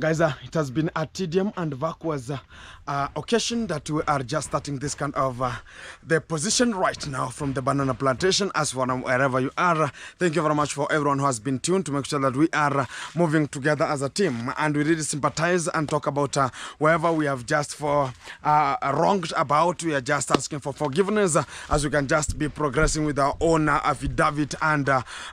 Guys, it has been a tedium and vacuous occasion that we are just starting this kind of the position right now from the banana plantation as for wherever you are. Thank you very much for everyone who has been tuned to make sure that we are moving together as a team, and we really sympathize and talk about wherever we have just wronged about. We are just asking for forgiveness as we can just be progressing with our own affidavit and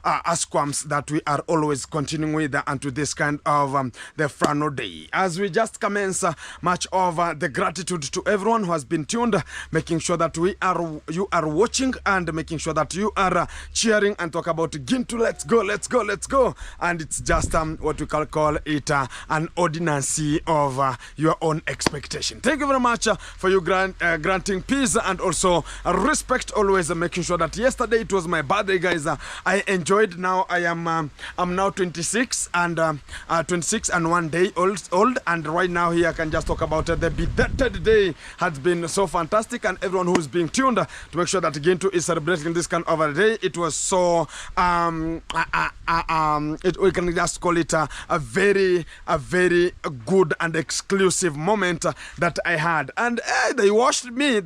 asquams that we are always continuing with unto this kind of the Frano Day. As we just commence much of the gratitude to everyone who has been tuned, making sure that you are watching and making sure that you are cheering and talk about Gintu, let's go, let's go, let's go. And it's just what we call it an ordinancy of your own expectation. Thank you very much for you granting peace and also respect, always making sure that yesterday it was my birthday, guys. I enjoyed. Now I'm now 26 and 26 and 1 day old, and right now here I can just talk about the belated day has been so fantastic, and everyone who's being tuned to make sure that Gintu is celebrating this kind of a day. It was so we can just call it a very good and exclusive moment that I had, and they washed me,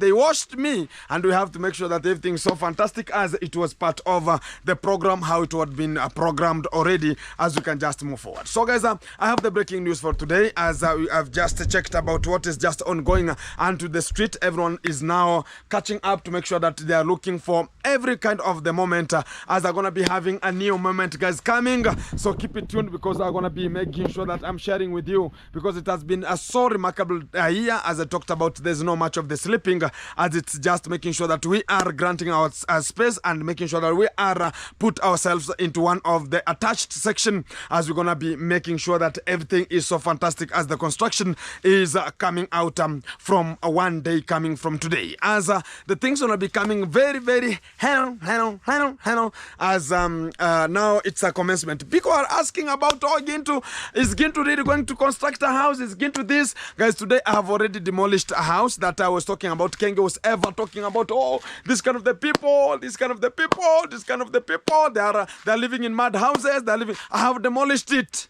and we have to make sure that everything's so fantastic as it was part of the program, how it had been programmed already, as we can just move forward. So guys, I have the breaking news for today, as we have just checked about what is just ongoing onto the street. Everyone is now catching up to make sure that they are looking for every kind of the moment, as I'm gonna be having a new moment, guys, coming. So keep it tuned, because I'm gonna be making sure that I'm sharing with you, because it has been a so remarkable year. As I talked about, there's no much of the sleeping, as it's just making sure that we are granting our space and making sure that we are put ourselves into one of the attached section, as we're gonna be making sure that everything is so fantastic as the construction is coming out from one day coming from today, as the things gonna be coming very hello, as now it's a commencement. People are asking about, oh, is Gintu really going to construct a house? Is Gintu this? Guys, today I have already demolished a house that I was talking about. Kenge was ever talking about, oh, this kind of the people, they're living in mud houses, I have demolished it.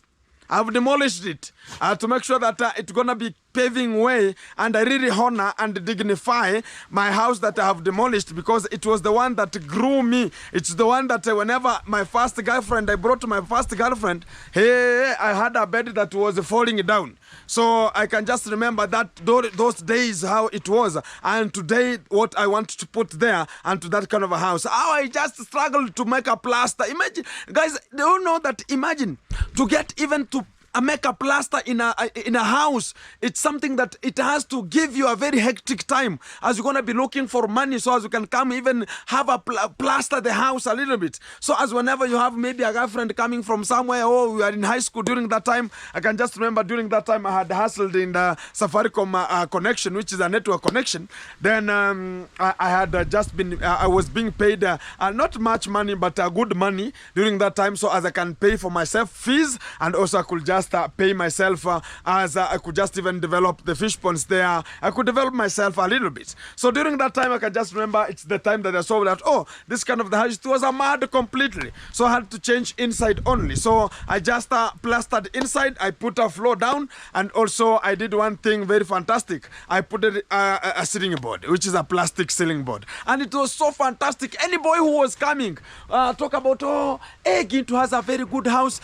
To make sure that it's gonna be paving way, and I really honor and dignify my house that I have demolished, because it was the one that grew me. It's the one that whenever my first girlfriend, I brought to my first girlfriend, hey, I had a bed that was falling down. So I can just remember that those days, how it was, and today what I want to put there and to that kind of a house. How I just struggled to make a plaster. Imagine, guys, they don't know that. Imagine to get even to make a plaster in a house. It's something that it has to give you a very hectic time, as you're gonna be looking for money, so as you can come even have a plaster the house a little bit. So as whenever you have maybe a girlfriend coming from somewhere, oh, we are in high school during that time. I can just remember during that time I had hustled in the Safaricom connection, which is a network connection. Then I had just been I was being paid not much money, but good money during that time, so as I can pay for myself fees, and also I could just pay myself as I could just even develop the fish ponds there. I could develop myself a little bit. So during that time, I can just remember it's the time that I saw that, oh, this kind of the house, it was a mud completely. So I had to change inside only. So I just plastered inside. I put a floor down, and also I did one thing very fantastic. I put a ceiling board, which is a plastic ceiling board, and it was so fantastic. Any boy who was coming talk about, oh, hey, Gintu has a very good house,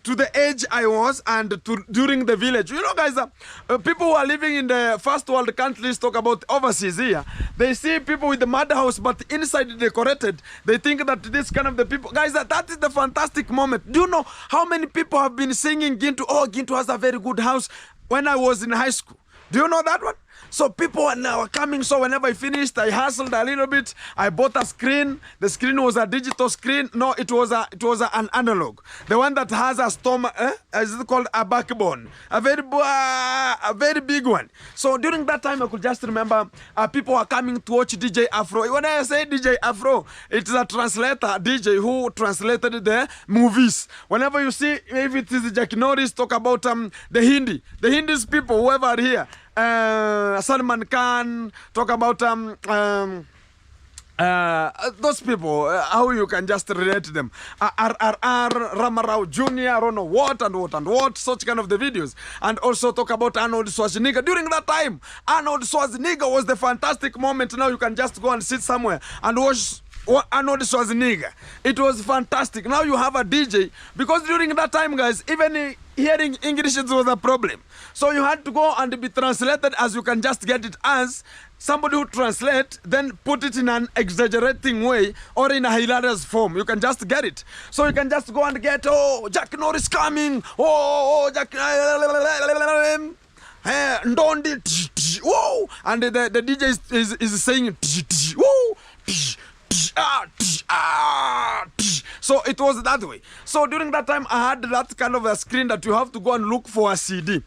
to the age I was, and during the village. You know, guys, people who are living in the first world countries talk about overseas here. They see people with the mud house, but inside decorated. They think that this kind of the people. Guys, that is the fantastic moment. Do you know how many people have been singing Gintu? Oh, Gintu has a very good house, when I was in high school. Do you know that one? So people are now coming. So whenever I finished, I hustled a little bit. I bought a screen. The screen was a digital screen. No, it was an analog. The one that has a stomach, is it called a backbone? A very big one. So during that time, I could just remember people are coming to watch DJ Afro. When I say DJ Afro, it's a translator, DJ who translated the movies. Whenever you see, if it is Jack Norris talk about the Hindis people, whoever are here, Salman Khan talk about those people, how you can just relate them. RRR, Ramarao Jr., I don't know what and what and what, such kind of the videos. And also talk about Arnold Schwarzenegger. During that time, Arnold Schwarzenegger was the fantastic moment. Now you can just go and sit somewhere and watch Arnold Schwarzenegger. It was fantastic. Now you have a DJ, because during that time, guys, even hearing English was a problem. So you had to go and be translated, as you can just get it as somebody who translate, then put it in an exaggerating way or in a hilarious form. You can just get it. So you can just go and get, oh, Jack Norris coming. Oh, Jack. Ndondi. Whoa. And the DJ is saying, whoa. So it was that way. So during that time, I had that kind of a screen that you have to go and look for a CD,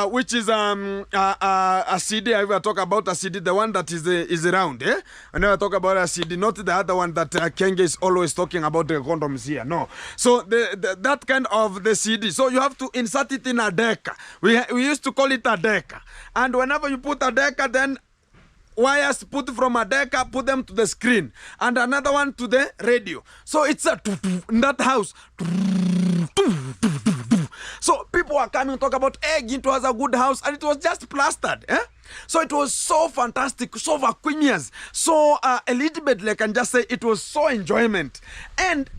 which is a CD. I will talk about a CD, the one that is around. Eh? I never talk about a CD, not the other one that Kenge is always talking about, the condoms here. No. So that kind of the CD. So you have to insert it in a deck. We used to call it a deck. And whenever you put a deck, then wires put from a decker, put them to the screen, and another one to the radio. So it's a in that house. So people are coming to talk about, hey, it was a good house, and it was just plastered. Eh? So it was so fantastic, so vacuumous, so Elizabeth, like I can just say, it was so enjoyment. And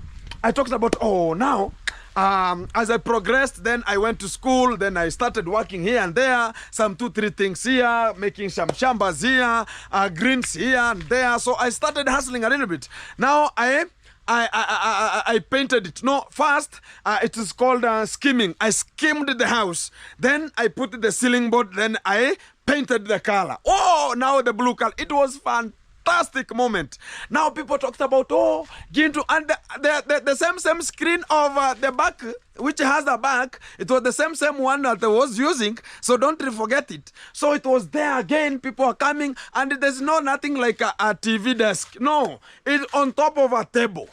I talked about, oh, now, as I progressed, then I went to school, then I started working here and there, some 2-3 things here, making some shambas here, greens here and there. So I started hustling a little bit. Now I painted it. No, first it is called skimming. I skimmed the house, then I put the ceiling board, then I painted the color. Oh, now the blue color. It was fantastic moment. Now people talked about, oh, Gintu, and the same screen of the back, which has a back, it was the same one that I was using, so don't forget it. So it was there again, people are coming, and there's nothing like a TV desk. No, it's on top of a table.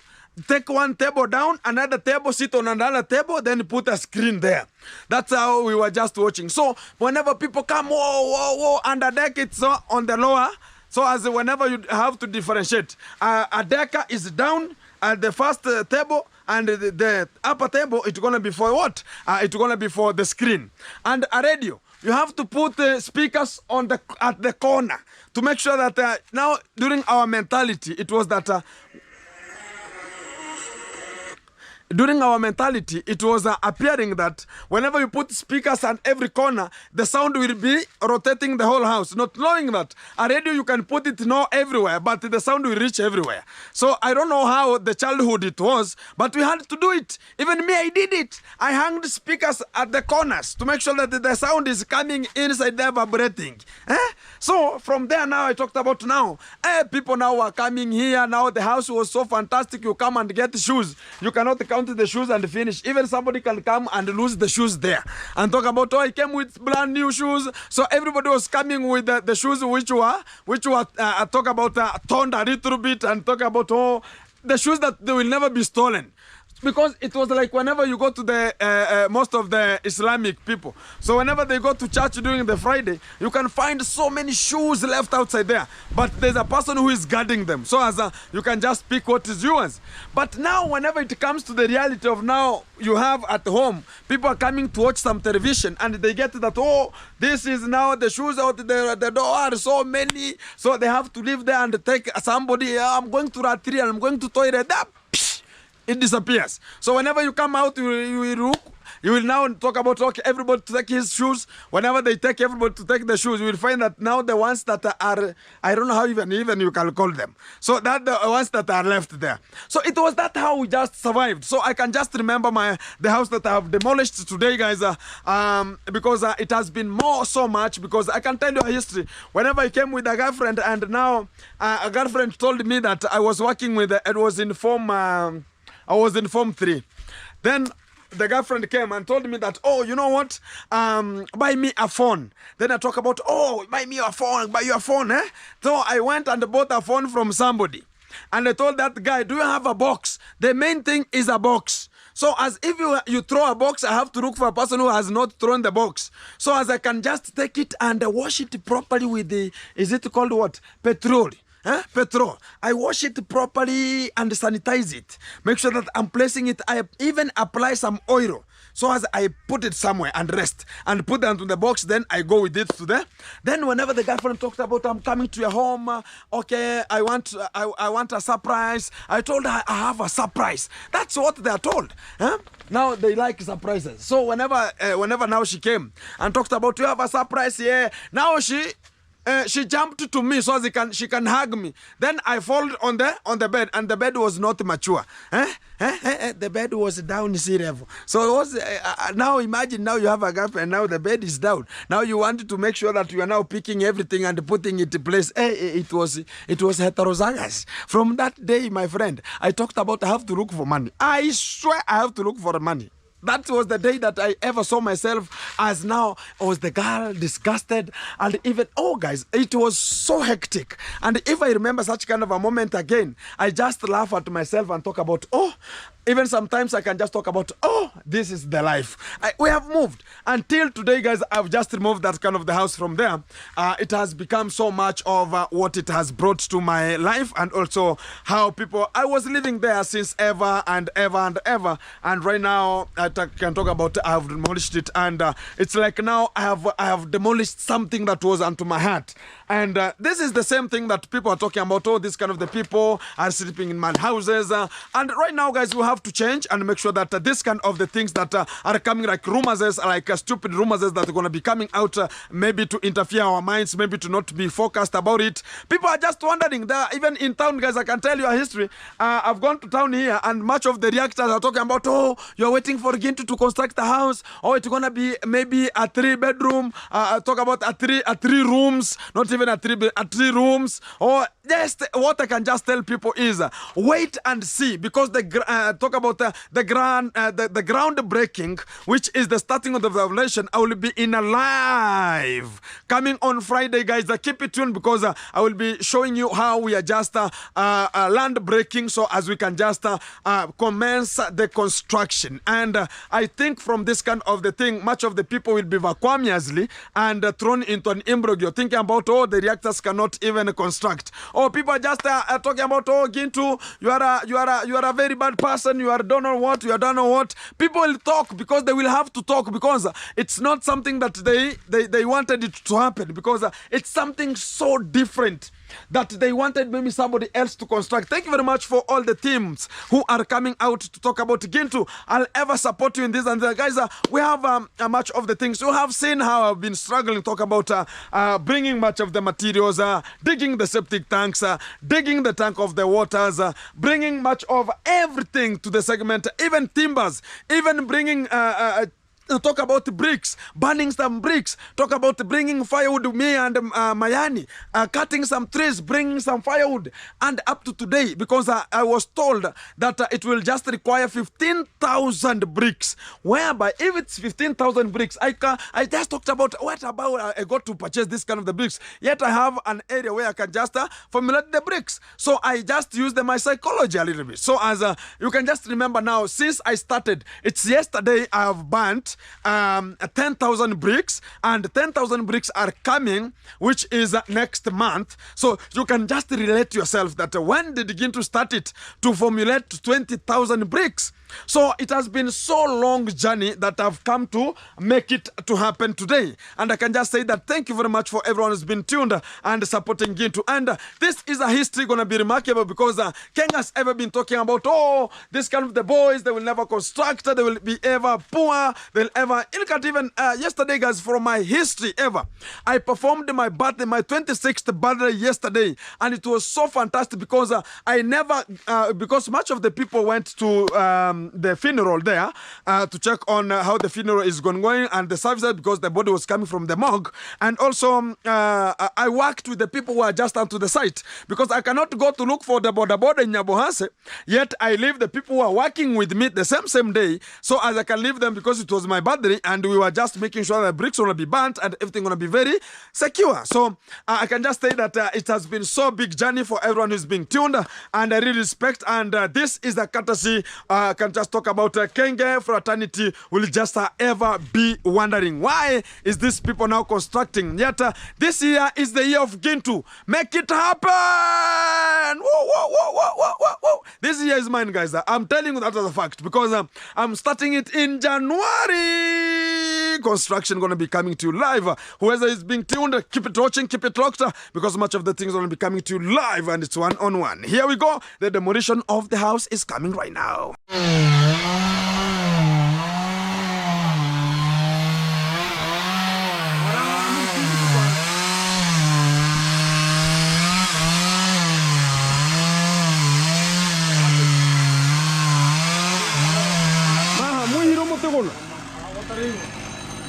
Take one table down, another table, sit on another table, then put a screen there. That's how we were just watching. So whenever people come, whoa, whoa, whoa, and the deck, it's on the lower. So as whenever you have to differentiate, a decker is down at the first table, and the upper table, it's going to be for what? It's going to be for the screen. And a radio, you have to put the speakers at the corner to make sure that now during our mentality, it was that during our mentality, it was appearing that whenever you put speakers at every corner, the sound will be rotating the whole house. Not knowing that a radio, you can put it everywhere, but the sound will reach everywhere. So I don't know how the childhood it was, but we had to do it. Even me, I did it. I hung the speakers at the corners to make sure that the sound is coming inside there, vibrating. So from there now, I talked about now, people now are coming here. Now the house was so fantastic. You come and get shoes. You cannot count the shoes and finish. Even somebody can come and lose the shoes there and talk about, oh, I came with brand new shoes. So everybody was coming with the shoes which were talk about toned a little bit, and talk about, oh, the shoes that they will never be stolen. Because it was like whenever you go to the most of the Islamic people, so whenever they go to church during the Friday, you can find so many shoes left outside there, but there's a person who is guarding them, so as you can just pick what is yours. But now whenever it comes to the reality of now you have at home, people are coming to watch some television, and they get that, oh, this is now the shoes out the door are so many, so they have to live there and take somebody, I'm going to Ratri and I'm going to toilet. It disappears. So whenever you come out, you will now talk about, okay, everybody to take his shoes. Whenever they take everybody to take the shoes, you will find that now the ones that are, I don't know how even you can call them. So that the ones that are left there. So it was that how we just survived. So I can just remember the house that I have demolished today, guys, because it has been so much, because I can tell you a history. Whenever I came with a girlfriend, and now a girlfriend told me that I was working with, it was in I was in Form 3. Then the girlfriend came and told me that, oh, you know what? Buy me a phone. Then I talk about, oh, buy me a phone, buy you a phone, eh? So I went and bought a phone from somebody. And I told that guy, do you have a box? The main thing is a box. So as if you throw a box, I have to look for a person who has not thrown the box. So as I can just take it and wash it properly with the, is it called what? Petrol. petrol. I wash it properly and sanitize it. Make sure that I'm placing it. I even apply some oil. So as I put it somewhere and rest and put that into the box, then I go with it to there. Then whenever the girlfriend talked about, I'm coming to your home, okay, I want a surprise. I told her I have a surprise. That's what they are told. Now they like surprises. So whenever now she came and talked about, you have a surprise here. Now she jumped to me so she can hug me. Then I fall on the bed, and the bed was not mature. The bed was down sea level. So it was now imagine now you have a girlfriend, now the bed is down. Now you want to make sure that you are now picking everything and putting it in place. It was heterozygous. From that day, my friend, I talked about I have to look for money. I swear I have to look for money. That was the day that I ever saw myself as now I was the girl, disgusted, and even, oh guys, it was so hectic. And if I remember such kind of a moment again, I just laugh at myself and talk about, oh, even sometimes I can just talk about, oh, this is the life. We have moved. Until today, guys, I've just removed that kind of the house from there. It has become so much of what it has brought to my life, and also how people, I was living there since ever and ever and ever. And right now, I can talk about I have demolished it. And it's like now I have demolished something that was unto my heart. And this is the same thing that people are talking about. Oh, this kind of the people are sleeping in mad houses. And right now, guys, we have to change and make sure that this kind of the things that are coming like rumors, like stupid rumors that are going to be coming out, maybe to interfere our minds, maybe to not be focused about it. People are just wondering. There, even in town, guys, I can tell you a history. I've gone to town here, and much of the reactors are talking about, oh, you're waiting for Gintu to construct a house. Oh, it's going to be maybe a 3-bedroom. Talk about a three rooms, not even a three rooms. Or just what I can just tell people is wait and see, because talk about the groundbreaking, which is the starting of the revelation. I will be in a live coming on Friday, guys. Keep it tuned, because I will be showing you how we are just land breaking, so as we can just commence the construction. And I think from this kind of the thing, much of the people will be vacuumiously and thrown into an imbroglio, thinking about, oh, the reactors cannot even construct. Or people are just talking about, oh, Gintu, you are a very bad person. You are don't know what. You are don't know what. People will talk because they will have to talk, because it's not something that they wanted it to happen, because it's something so different that they wanted maybe somebody else to construct. Thank you very much for all the teams who are coming out to talk about Gintu. I'll ever support you in this. And guys, we have much of the things. You have seen how I've been struggling to talk about bringing much of the materials, digging the septic tanks, digging the tank of the waters, bringing much of everything to the segment, even timbers, even bringing talk about bricks, burning some bricks, talk about bringing firewood, me and Mayani, cutting some trees, bringing some firewood, and up to today, because I was told that it will just require 15,000 bricks, whereby if it's 15,000 bricks, I just talked about, what about I got to purchase this kind of the bricks, yet I have an area where I can just formulate the bricks. So I just used my psychology a little bit. So as you can just remember now, since I started, it's yesterday I have burnt 10,000 bricks, and 10,000 bricks are coming, which is next month. So you can just relate yourself that when did Gintu start it to formulate 20,000 bricks? So it has been so long journey that I've come to make it to happen today. And I can just say that thank you very much for everyone who's been tuned and supporting Gintu. And this is a history going to be remarkable, because Kenya's ever been talking about, oh, this kind of the boys, they will never construct, they will be ever poor, they'll ever, look at even yesterday, guys, from my history ever, I performed my birthday, my 26th birthday yesterday, and it was so fantastic, because I never, because much of the people went to the funeral there to check on how the funeral is going and the services, because the body was coming from the morgue. And also I worked with the people who are just onto the site, because I cannot go to look for the border in Nyabohase, yet I leave the people who are working with me the same day, so as I can leave them, because it was my birthday, and we were just making sure that bricks gonna be burnt and everything gonna be very secure. So I can just say that it has been so big journey for everyone who's being tuned, and I really respect. And this is the courtesy. I can just talk about Kenge fraternity. Will just ever be wondering why is this people now constructing? Yet this year is the year of Gintu. Make it happen! Whoa, whoa, whoa, whoa, whoa, whoa, whoa. This year is mine, guys. I'm telling you that as a fact because I'm starting it in January. Construction gonna be coming to you live. Whoever is being tuned, keep it watching, keep it locked, because much of the things are gonna be coming to you live, and it's one-on-one. Here we go. The demolition of the house is coming right now.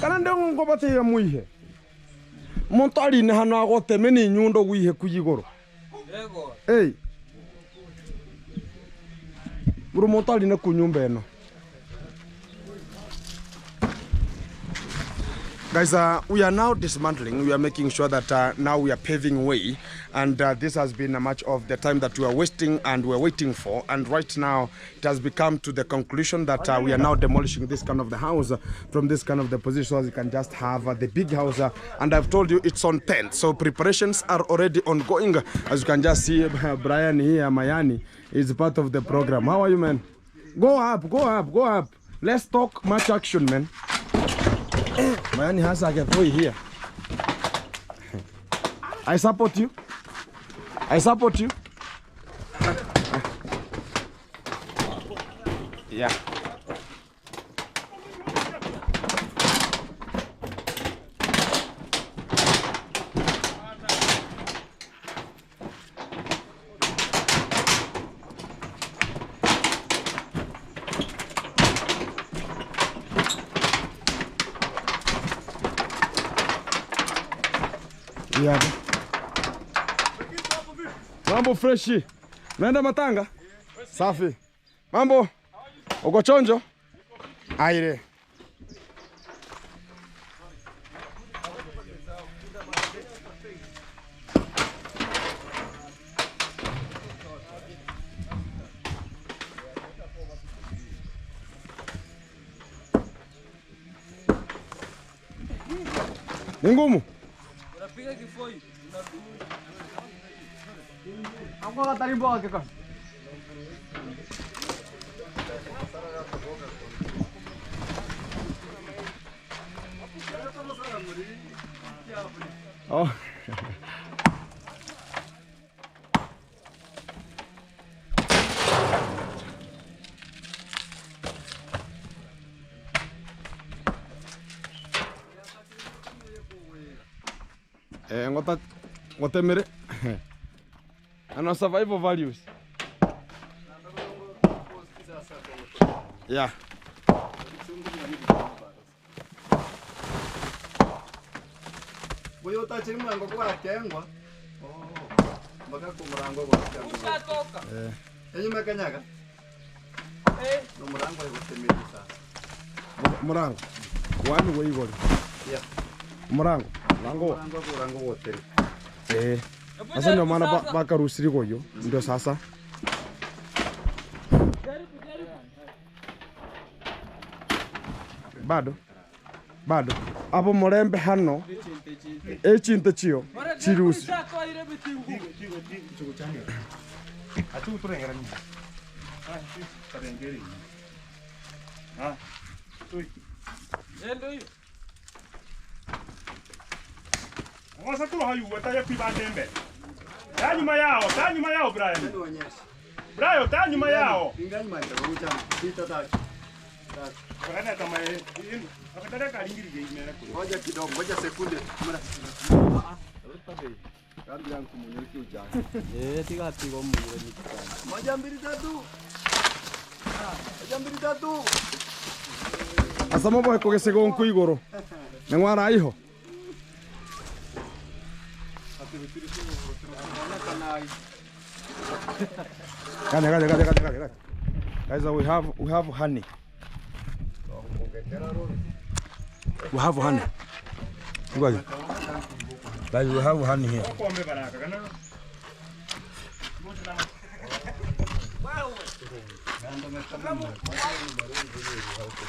Kana ndengo ngobate ya muihe montari ne hana gote meni nyundo guihe kuyigoro yego buru montari ne kunyumba eno. Guys, we are now dismantling. We are making sure that now we are paving way, and this has been much of the time that we are wasting and we're waiting for. And right now, it has become to the conclusion that we are now demolishing this kind of the house from this kind of the position, so as you can just have the big house. And I've told you it's on 10, so preparations are already ongoing. As you can just see, Brian here, Mayani, is part of the program. How are you, man? Go up, go up, go up. Let's talk much action, man. Man has a boy here. I support you. I support you. Yeah. Yeah. Mambo freshi. Naenda matanga? Safi. Mambo? Uko chonjo? Aire. Ni ngumu? Ako ka tarimbo ka ka. Oh. Ngotemere. And our survival values. Yeah. Boyo tachi mlango kwa kengwa. Mpaka kumrango kwa kengwa. Ushatoka. Yenye mekanyaga. No mrango yutemeri sasa. Mrango. Wani weigori. Yeah. Mrango. Mrango wote. Sasa ndio maana bakarusiri goyo ndio sasa. Bado abo morembe hano echinte chio chirusi atu turengera ni tarengeri tui endo hiyo wasa tu hayu wataya piba dembe ta nyuma yao Brian Brian ta nyuma yao ingani mai taruja tita Kana kama yini akataka kalingiri imera kule. Ngoja kidogo, ngoja sekunde. Kambi yangu munyuki ujana. Tiga tigo munyuki ujana. Moja mbili tatu. Asa mobo ko gesego nku igoro. Nengwara iho. Kana. Guys, we have honey. We have honey. Guys, we have honey here.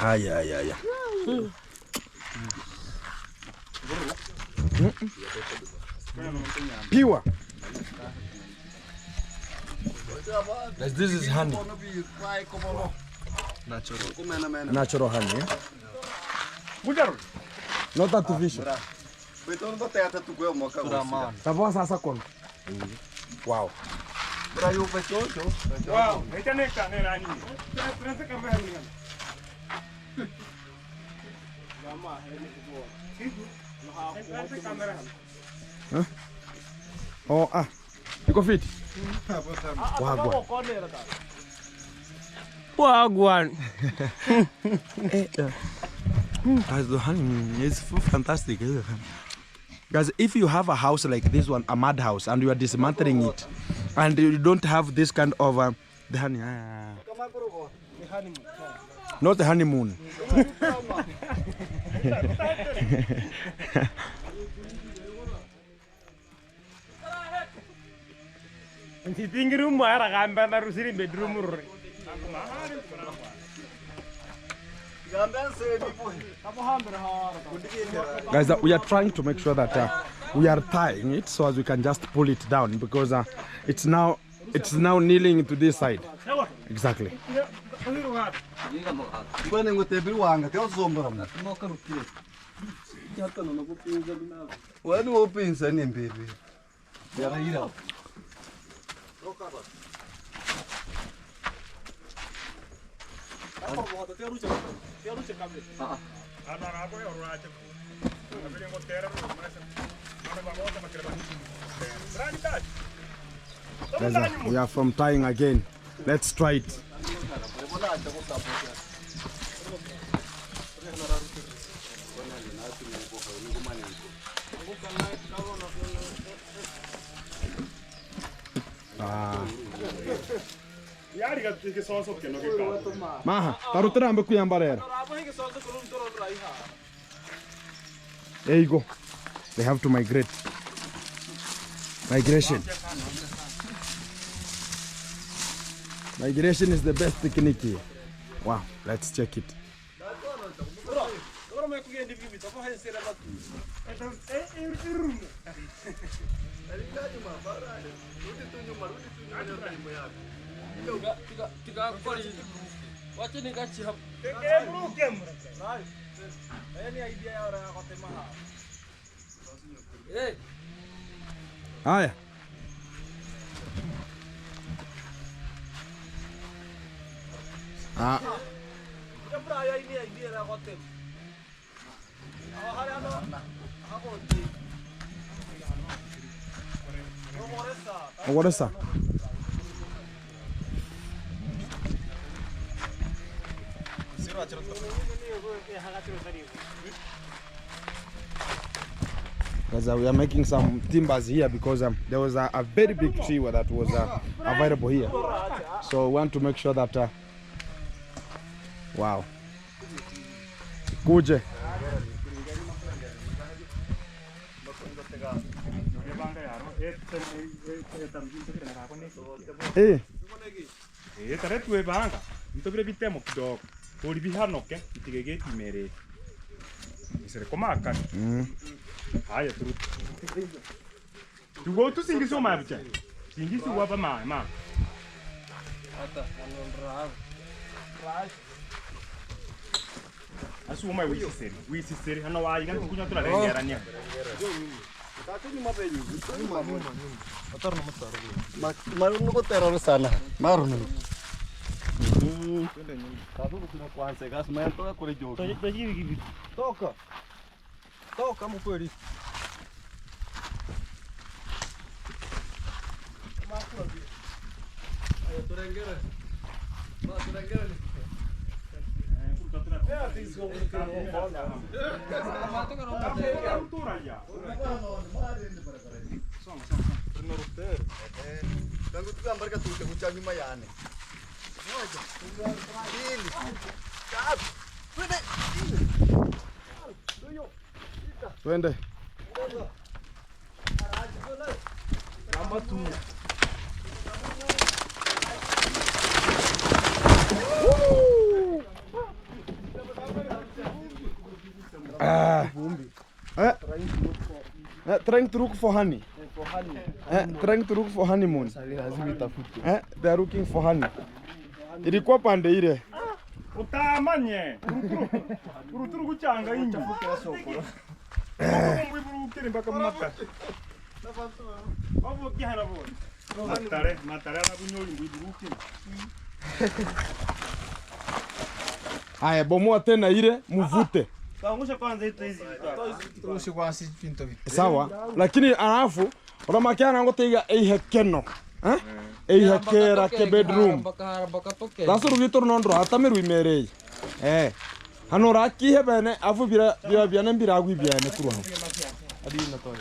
Yeah. Pure. This is honey. Natural honey. Not artificial. Wow. Huh? Oh, you go fit. Wagwan. Guys, the honey is fantastic. Guys, if you have a house like this one, a mud house, and you are dismantling it, and you don't have this kind of the honey, not the honeymoon. Guys, we are trying to make sure that we are tying it so as we can just pull it down, because it's now kneeling into this side. Exactly. Guys, we are from tying again. Let's try it. Maha, tarutera ambe kuyambarera. There you go. They have to migrate. Migration. Migration is the best technique here. Wow, let's check it. Haya. What is that? Because we are making some timbers here because there was a very big tree that was available here. So we want to make sure that wow. Kuje. Taretu ebanga. Mtobire bitemo kidogo. Uri bihanoke itigegeti mere. Isere komaka. Haya turu. Tugo tu singisi oma bicha. Singisi wapa ma. Ata anonra. Asu oma wisi seri. Hano wa igan kunya tu la rengerania. Tatu ni mapenyu. Nyuma. Atar na matar. Maruno ko teror sana. Maruno. Tatu kuna kwanza gas maya toka kule juu. Toka mkweli. Turengere. Twende. Namba 2. Trying to look for honey. Trying to look for honeymoon. They are looking for honey. Ilikuwa pande ile. Utamanye. Uruturu kuchanga inyo. Mbiburu mpaka mata. Babo kihana bo. Matare na bunyoli mbiburu kini. Haya, bomoa tena ile muvute. Kaangusha kwanza hizi. Turushi kwa si pinto vitu. Sawa, lakini alafu unamakiana ngoteiga eihekeno. Eihekera ke bedroom. Sasa rugito nondro atamiru imerei. Hano rakihe bene afu bira mbira agwibia ne kuru hano. Adina toy.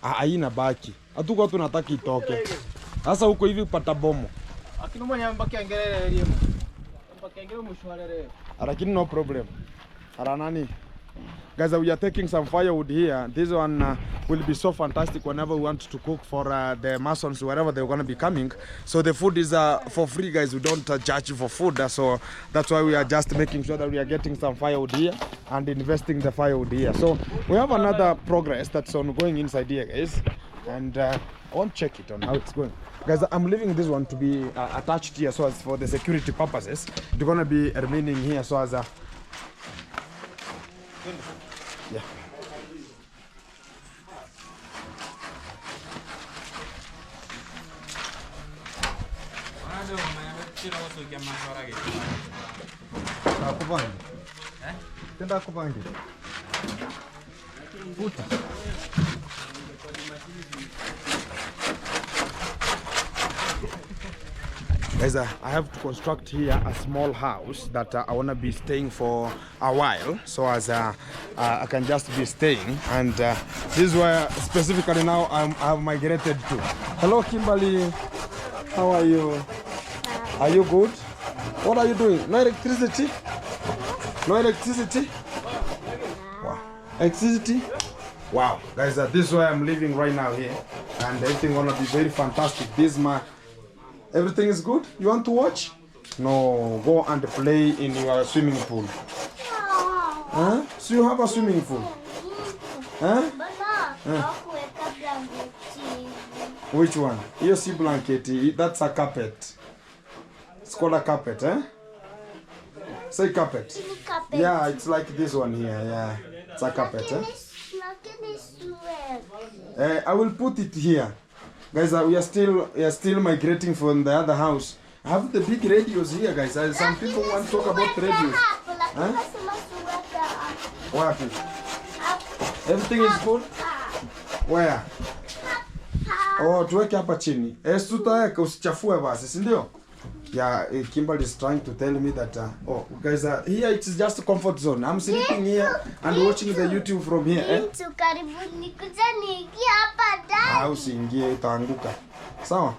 Aina baki. Atuko tunataka itoke. Sasa huko hivi upata bomo. Akini mwenye mbaki angelele elimu. Mbaki angele mshwarere. Lakini no problem. Aranani. Guys, we are taking some firewood here. This one will be so fantastic whenever we want to cook for the Masons, wherever they're going to be coming. So the food is for free, guys. We don't charge you for food. So that's why we are just making sure that we are getting some firewood here and investing the firewood here. So we have another progress that's ongoing inside here, guys. And I want to check it on how it's going. Guys, I'm leaving this one to be attached here so as for the security purposes. It's going to be remaining here so as yeah. Tenda kupangi. Puta. Guys, I have to construct here a small house that I want to be staying for a while, so as I can just be staying. And this is where specifically now I have migrated to. Hello, Kimberly. How are you? Are you good? What are you doing? No electricity? No electricity? Wow. Electricity? Wow. Guys, this is where I'm living right now here, and everything gonna be very fantastic. This is my... Everything is good? You want to watch? No, go and play in your swimming pool. Huh? So you have a swimming pool? Huh? Which one? Your sea blanket. That's a carpet. It's called a carpet, eh? Say carpet. Yeah, it's like this one here. Yeah, it's a carpet, eh? I will put it here. Guys, we are still migrating from the other house. I have the big radios here, guys. Some people want to talk about radios. Huh? What? Everything is good? Where? Oh, tuweke hapa chini. Tutaweka usichafue basi, si ndio? Yeah, Kimberly is trying to tell me that oh, guys, here it's just a comfort zone. I'm sleeping here and watching the YouTube from here. Usiingie utaanguka. Sawa?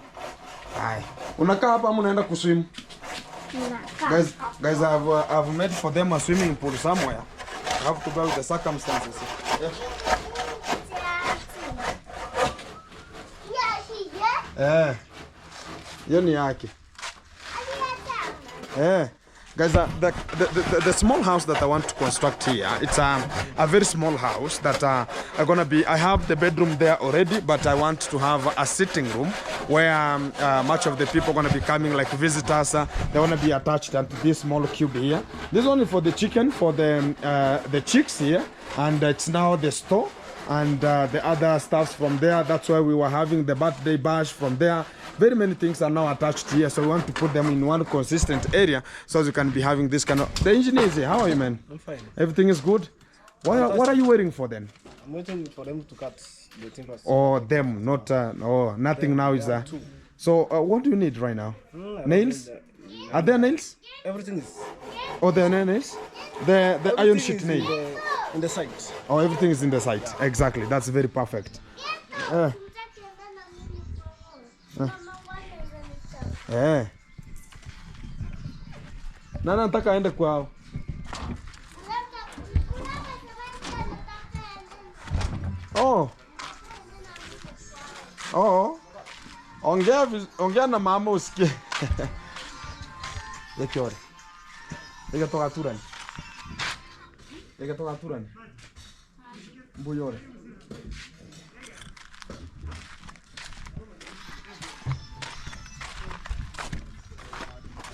Hai. Unakaa hapa ama unaenda kuswim? Guys, I've made for them a swimming pool somewhere. I have to go with the circumstances. Yeah. Hiyo ni yake. Guys, the small house that I want to construct here, it's a very small house that are gonna be. I have the bedroom there already, but I want to have a sitting room where much of the people are gonna be coming, like visitors. They wanna be attached to this small cube here. This one is for the chicken, for the chicks here, and it's now the store. And the other stuffs from there. That's why we were having the birthday bash from there. Very many things are now attached here, so we want to put them in one consistent area so as you can be having this kind of... The engineer is here. How are you, man? I'm fine. Everything is good? What are you waiting for then? I'm waiting for them to cut the timbers. Oh, them, not... nothing now is there. So, what do you need right now? Nails? Are there nails? Everything is... Oh, there are nails? The iron sheet nail? In the site. Oh, everything is in the site. Exactly. That's very perfect. Nana nataka aende kwao. Oh. Oh. Ongea na mama usikie. Yekiore. Ega toka turani. Ega toka turani. Mbuyore.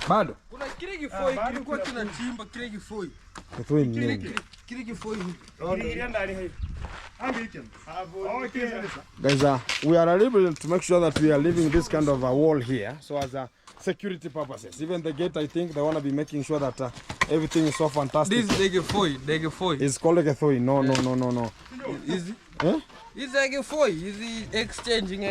Bado. Kuna kile kifoi kilikuwa kinachimba kile kifoi. Kifoi nini? Kile kifoi. Guys, we are able to make sure that we are leaving this kind of a wall here, so as a security purposes. Even the gate, I think they want to be making sure that everything is so fantastic. This Degefoi. It's called Degefoi. No. Is it? Eh? It's Degefoi. Is it exchanging?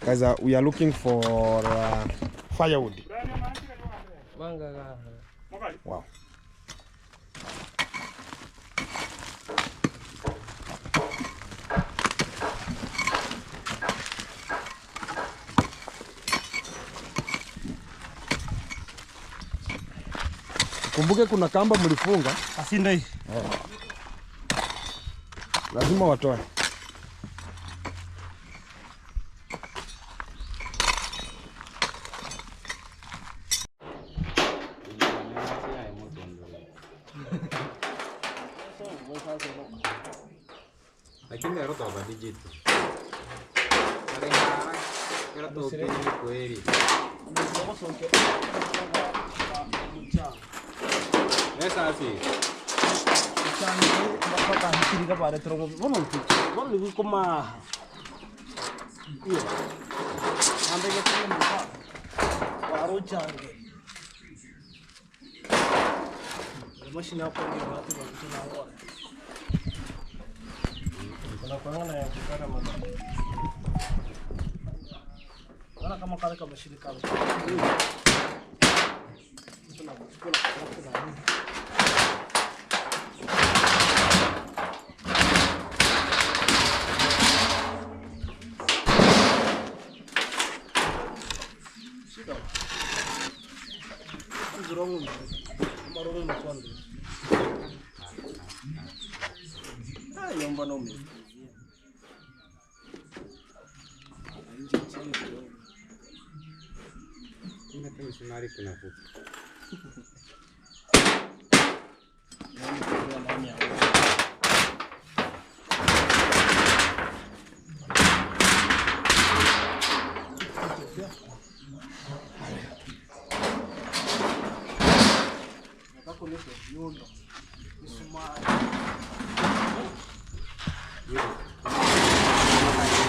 Guys, we are looking for firewood. Wow. Kumbuke kuna kamba mlifunga. Asinda hii. Lazima watoe. Lakini leo toba digital. Era toki kweli. Esa asi. Mpaka hikirika pale trongo. Mbona ni kama hiyo. Ambege tena mpaka. Warocha. Mashine hapo ni watu wanatuna ora. Kuna kwangana ya kukata mazao. Wala kama kale kama mashine kama. Mari kuna fupi.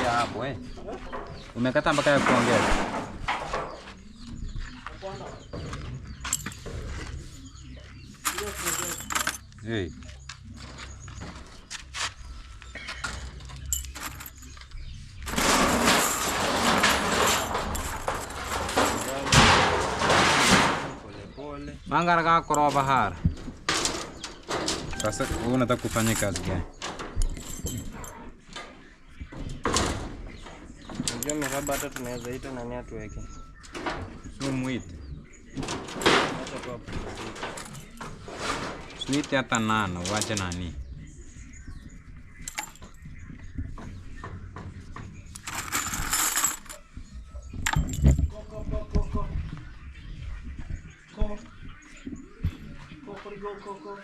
Hapo umekata mpaka ya kuongeza. Hey. Mangara ka koroba bahar. Sasa unataka kufanya kazi gani? Ndio miraba hata tunaweza ita nani atuweke. Sio muite. Acha tu hapo. Sweet hata nana wacha nani. Go.